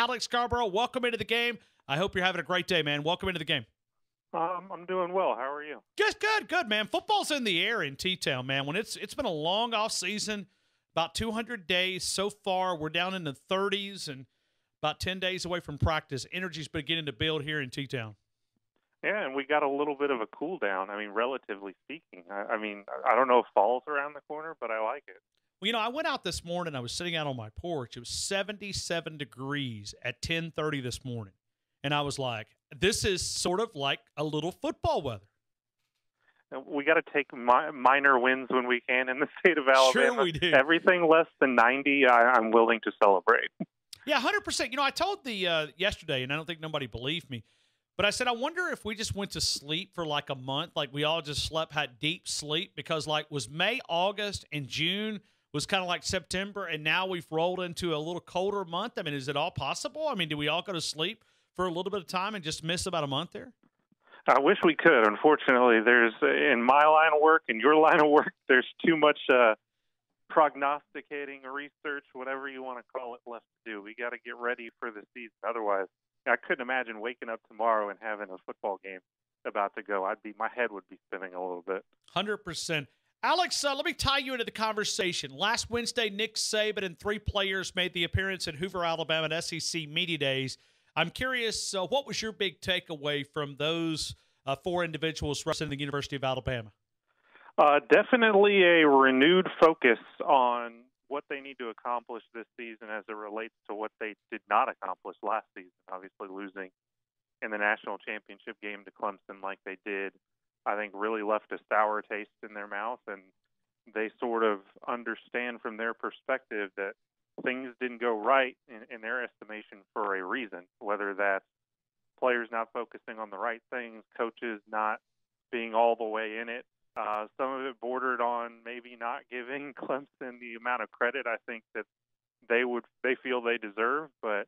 Alex Scarborough, welcome into the game. I hope you're having a great day, man. Welcome into the game. I'm doing well. How are you? Just good, man. Football's in the air in T-Town, man. When it's been a long off season, about 200 days so far. We're down in the 30s and about 10 days away from practice. Energy's beginning to build here in T-Town. Yeah, and we got a little bit of a cool down. I mean, relatively speaking. I mean, I don't know if fall's around the corner, but I like it. Well, I went out this morning. I was sitting out on my porch. It was 77 degrees at 10:30 this morning. And I was like, this is sort of like a little football weather. We got to take minor wins when we can in the state of Alabama. Sure we do. Everything less than 90, I'm willing to celebrate. Yeah, 100%. I told yesterday, and I don't think nobody believed me, but I said, I wonder if we just went to sleep for like a month, like we all just slept, had deep sleep, because like was May, August, and June was kind of like September, and now we've rolled into a little colder month. I mean, is it all possible? I mean, do we all go to sleep for a little bit of time and just miss about a month there? I wish we could. Unfortunately, there's in my line of work and your line of work, there's too much prognosticating, research, whatever you want to call it, left to do. We got to get ready for the season. Otherwise, I couldn't imagine waking up tomorrow and having a football game about to go. My head would be spinning a little bit. 100%. Alex, let me tie you into the conversation. Last Wednesday, Nick Saban and 3 players made the appearance at Hoover, Alabama at SEC Media Days. I'm curious, what was your big takeaway from those 4 individuals representing the University of Alabama? Definitely a renewed focus on what they need to accomplish this season as it relates to what they did not accomplish last season. Obviously, losing in the national championship game to Clemson like they did, I think really left a sour taste in their mouth, and they sort of understand from their perspective that things didn't go right in their estimation for a reason, whether that's players not focusing on the right things, coaches not being all the way in it. Some of it bordered on maybe not giving Clemson the amount of credit I think that they feel they deserve. But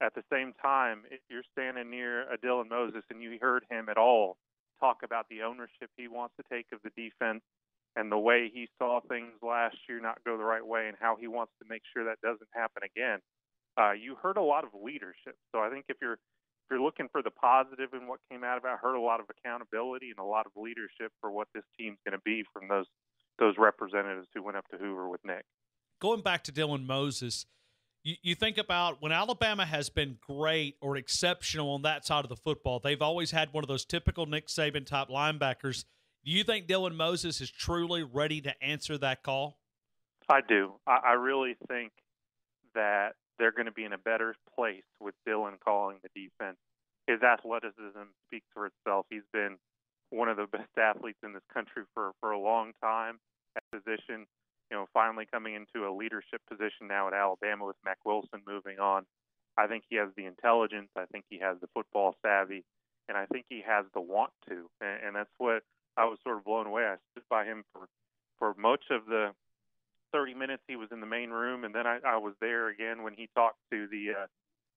at the same time, if you're standing near a Dylan Moses and you heard him at all talk about the ownership he wants to take of the defense and the way he saw things last year not go the right way and how he wants to make sure that doesn't happen again, you heard a lot of leadership. So I think if you're looking for the positive in what came out of it, I heard a lot of accountability and a lot of leadership for what this team's going to be from those representatives who went up to Hoover with Nick. Going back to Dylan Moses, you think about when Alabama has been great or exceptional on that side of the football, they've always had one of those typical Nick Saban-type linebackers. Do you think Dylan Moses is truly ready to answer that call? I do. I really think that they're going to be in a better place with Dylan calling the defense. His athleticism speaks for itself. He's been one of the best athletes in this country for a long time at position. Finally coming into a leadership position now at Alabama with Mack Wilson moving on. I think he has the intelligence. I think he has the football savvy, and I think he has the want to. And that's what I was sort of blown away. I stood by him for much of the 30 minutes he was in the main room, and then I was there again when he talked to the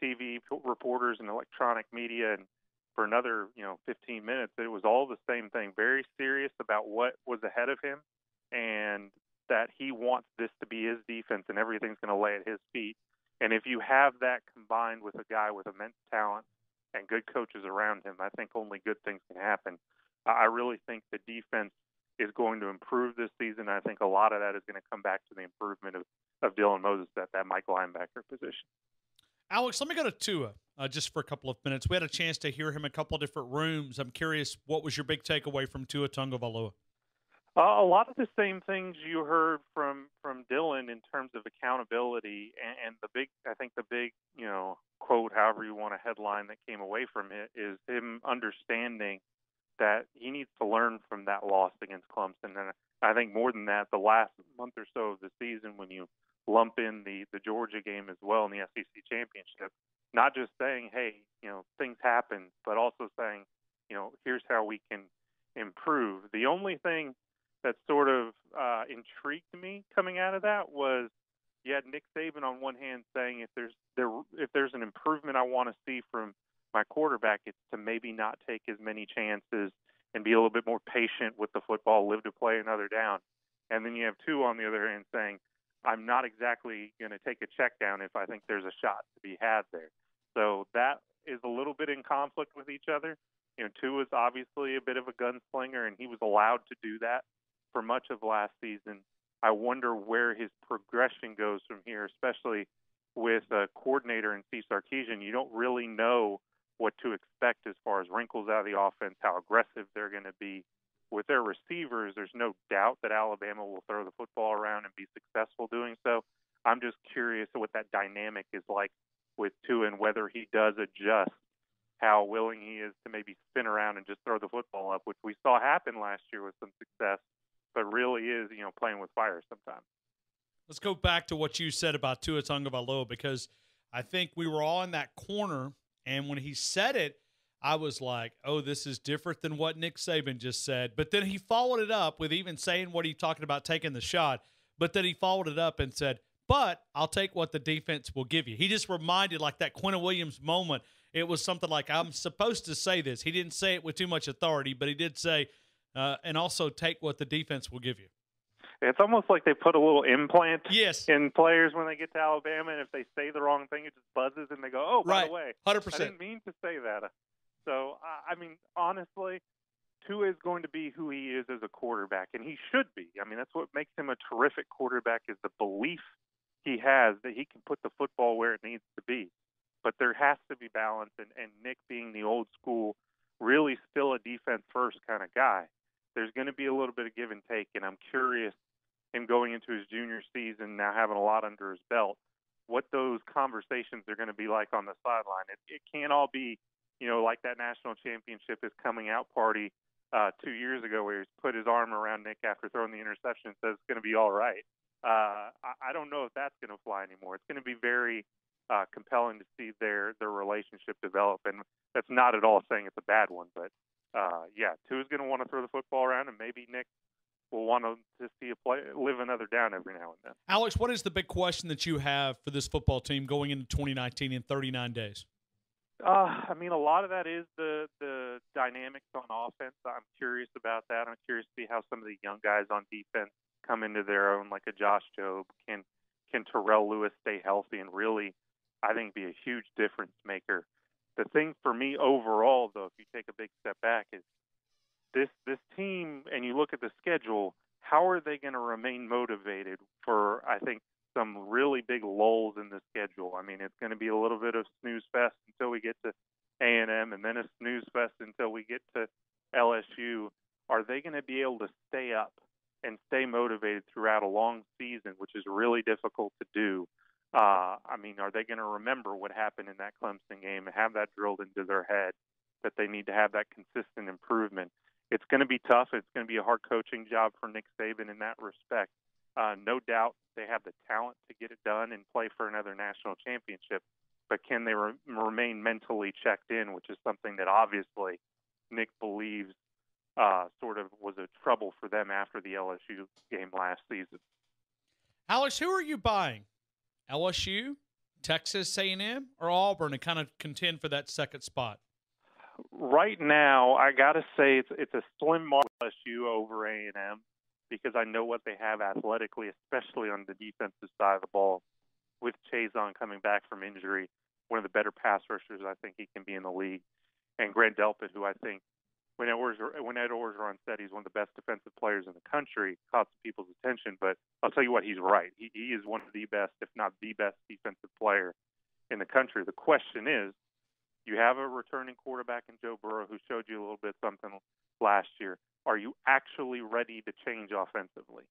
TV reporters and electronic media, and for another 15 minutes. It was all the same thing, very serious about what was ahead of him, and that he wants this to be his defense and everything's going to lay at his feet. And if you have that combined with a guy with immense talent and good coaches around him, I think only good things can happen. I really think the defense is going to improve this season. I think a lot of that is going to come back to the improvement of Dylan Moses at that Mike linebacker position. Alex, let me go to Tua just for a couple of minutes. We had a chance to hear him in a couple of different rooms. I'm curious, what was your big takeaway from Tua Tagovailoa? A lot of the same things you heard from Dylan in terms of accountability, and the big quote, however you want to headline that came away from it, is him understanding that he needs to learn from that loss against Clemson. And I think more than that, the last month or so of the season, when you lump in the Georgia game as well in the SEC championship, not just saying, hey, things happen, but also saying, here's how we can improve. The only thing that sort of intrigued me coming out of that was you had Nick Saban on one hand saying if there's an improvement I want to see from my quarterback, it's to maybe not take as many chances and be a little bit more patient with the football, live to play another down. And then you have Tua on the other hand saying, I'm not exactly going to take a check down if I think there's a shot to be had there. So that is a little bit in conflict with each other. Tua is obviously a bit of a gunslinger, and he was allowed to do that for much of last season. I wonder where his progression goes from here, especially with a coordinator in Steve Sarkisian. You don't really know what to expect as far as wrinkles out of the offense, how aggressive they're going to be. With their receivers, there's no doubt that Alabama will throw the football around and be successful doing so. I'm just curious what that dynamic is like with Tua and whether he does adjust how willing he is to maybe spin around and just throw the football up, which we saw happen last year with some success, but really is, playing with fire sometimes. Let's go back to what you said about Tua Tagovailoa, because I think we were all in that corner, and when he said it, I was like, oh, this is different than what Nick Saban just said. But then he followed it up with even saying what he talking about taking the shot, but then he followed it up and said, but I'll take what the defense will give you. He just reminded, like that Quentin Williams moment, it was something like, I'm supposed to say this. He didn't say it with too much authority, but he did say, and also take what the defense will give you. It's almost like they put a little implant yes. in players when they get to Alabama, and if they say the wrong thing, it just buzzes, and they go, oh, by the way, 100%. I didn't mean to say that. So, honestly, Tua is going to be who he is as a quarterback, and he should be. That's what makes him a terrific quarterback, is the belief he has that he can put the football where it needs to be. But there has to be balance, and Nick being the old school, really still a defense-first kind of guy, there's going to be a little bit of give and take, and I'm curious, him going into his junior season, now having a lot under his belt, what those conversations are going to be like on the sideline. It can't all be, like that national championship is coming out party 2 years ago where he's put his arm around Nick after throwing the interception and says it's going to be all right. I don't know if that's going to fly anymore. It's going to be very compelling to see their relationship develop, and that's not at all saying it's a bad one, but Tua's going to want to throw the football around, and maybe Nick will want to see live another down every now and then. Alex, what is the big question that you have for this football team going into 2019 in 39 days? A lot of that is the dynamics on offense. I'm curious about that. I'm curious to see how some of the young guys on defense come into their own, like a Josh Jobe. Can Terrell Lewis stay healthy and really, I think, be a huge difference maker? The thing for me overall, though, if you take a big step back, is this team, and you look at the schedule, how are they going to remain motivated for, I think, some really big lulls in the schedule? It's going to be a little bit of snooze fest until we get to A&M, and then a snooze fest until we get to LSU. Are they going to be able to stay up and stay motivated throughout a long season, which is really difficult to do? Are they going to remember what happened in that Clemson game and have that drilled into their head that they need to have that consistent improvement? It's going to be tough. It's going to be a hard coaching job for Nick Saban in that respect. No doubt they have the talent to get it done and play for another national championship, but can they remain mentally checked in, which is something that obviously Nick believes sort of was a trouble for them after the LSU game last season. Alex, who are you buying? LSU, Texas A&M, or Auburn to kind of contend for that second spot? Right now, I got to say it's a slim margin LSU over A&M because I know what they have athletically, especially on the defensive side of the ball. With Chazon coming back from injury, one of the better pass rushers I think he can be in the league, and Grant Delpit, who I think when Ed Orgeron said he's one of the best defensive players in the country, caught people's attention. But I'll tell you what, he's right. He is one of the best, if not the best, defensive player in the country. The question is, you have a returning quarterback in Joe Burrow who showed you a little bit something last year. Are you actually ready to change offensively?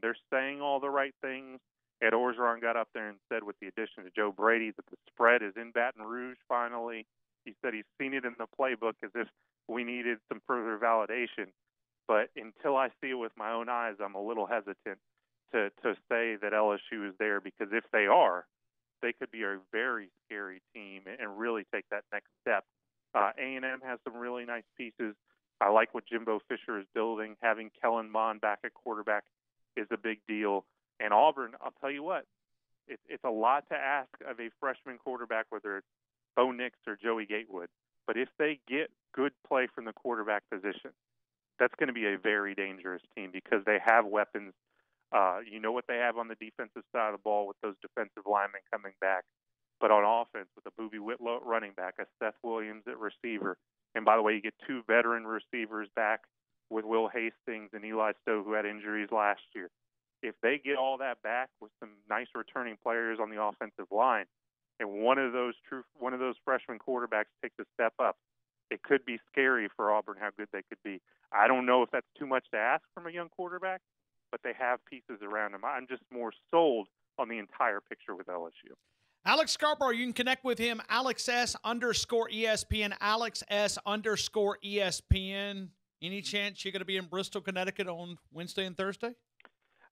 They're saying all the right things. Ed Orgeron got up there and said with the addition of Joe Brady that the spread is in Baton Rouge finally. He said he's seen it in the playbook as if we needed some further validation. But until I see it with my own eyes, I'm a little hesitant to say that LSU is there, because if they are, they could be a very scary team and really take that next step. A&M has some really nice pieces. I like what Jimbo Fisher is building. Having Kellen Mond back at quarterback is a big deal. And Auburn, I'll tell you what, it's a lot to ask of a freshman quarterback, whether it's Bo Nix or Joey Gatewood. But if they get good play from the quarterback position, that's going to be a very dangerous team because they have weapons. You know what they have on the defensive side of the ball with those defensive linemen coming back. But on offense, with a Boobie Whitlow at running back, a Seth Williams at receiver. And by the way, you get 2 veteran receivers back with Will Hastings and Eli Stowe, who had injuries last year. If they get all that back with some nice returning players on the offensive line, and one of those freshman quarterbacks takes a step up, it could be scary for Auburn how good they could be. I don't know if that's too much to ask from a young quarterback, but they have pieces around him. I'm just more sold on the entire picture with LSU. Alex Scarborough, you can connect with him, AlexS_ESPN, AlexS_ESPN. Any chance you're going to be in Bristol, Connecticut on Wednesday and Thursday?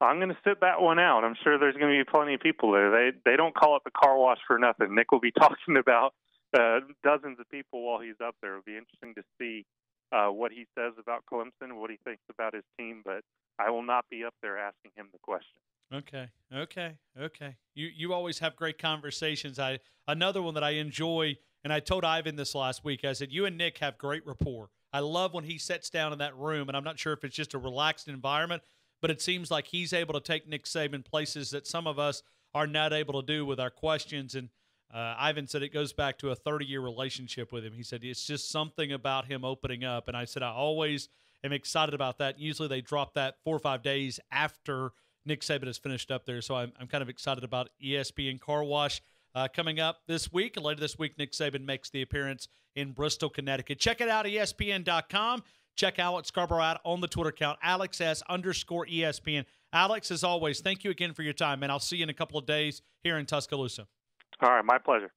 I'm going to sit that one out. I'm sure there's going to be plenty of people there. They don't call it the car wash for nothing. Nick will be talking about dozens of people while he's up there. It'll be interesting to see what he says about Clemson, what he thinks about his team, but I will not be up there asking him the question. Okay. You always have great conversations. Another one that I enjoy, and I told Ivan this last week, I said, you and Nick have great rapport. I love when he sits down in that room, and I'm not sure if it's just a relaxed environment, but it seems like he's able to take Nick Saban places that some of us are not able to do with our questions. And Ivan said it goes back to a 30-year relationship with him. He said it's just something about him opening up. And I said I always am excited about that. Usually they drop that 4 or 5 days after Nick Saban has finished up there. So I'm kind of excited about ESPN Car Wash coming up this week. And later this week, Nick Saban makes the appearance in Bristol, Connecticut. Check it out, ESPN.com. Check Alex Scarborough out on the Twitter account, AlexS_ESPN. Alex, as always, thank you again for your time, man. I'll see you in a couple of days here in Tuscaloosa. All right, my pleasure.